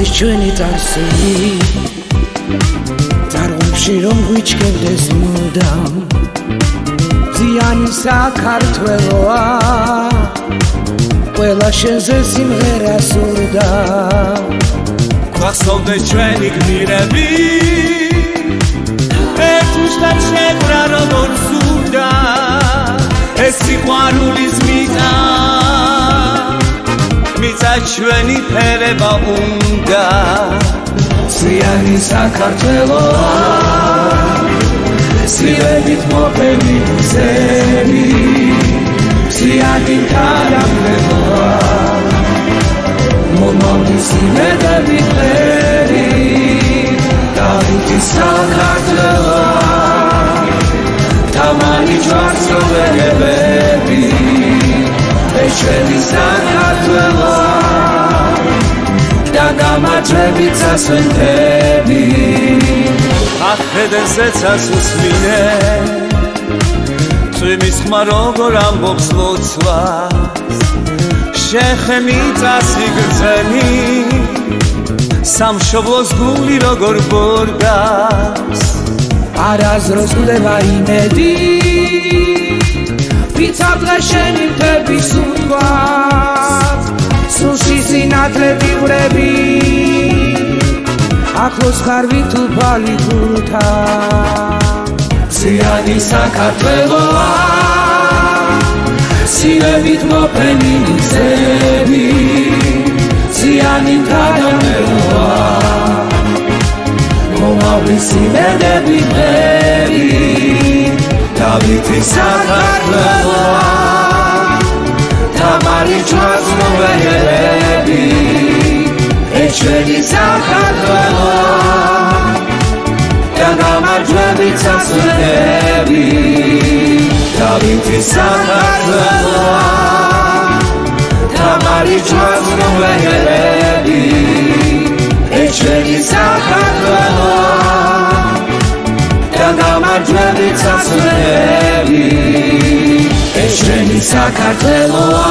გასავლის ჩვენი წარსული ძარღვებში რომ გვიჩქევდეს მუდამ ზიანი საქართველოა ყველა შენზე სიმღერა სურდა გვახსოვდეს ჩვენი გმირები ერთუშთან შეკვრა როგორ სურდა ეს სიყვარულის მიწა ჩვენი ფერება უნდა ზიანი საქართველოა სილებით მოფენილი გზები ზიანი თანამდებობა მომავლის იმედები ფერი დავითის საქართველოა თამარი ჯვარს როველებები ეს ჩვენი საქართველოა და გამარჯვებით წასვენდები ახედენზეც ასუსმინე წვიმის ხმა როგორ ამბობს ლოცვას შეხემი წასიგრძენი სამშობლოს გული როგორ ბორგას არაზროს ვლება იმედი ვიცა დღეს შენი მთების ურგვას სულში სინათლები ვრები ახლოს ხარვი თუფალი გულთა ზიანი საქართველოა სილებით მოფენილი გზები ზიანი თანამდებობა მომავლის იმედები ფერი დავითის საქართველოა თამარი ჯვარს როველებები ეს ჩვენი საქართველოა და გამარჯვებით წასვენდები დავითის საქართველოა თამარი ჯვარს როველებები ეს ჩვენი საქართველოა და გამარჯვებით წასვენდები ეს ჩვენი საქართველოა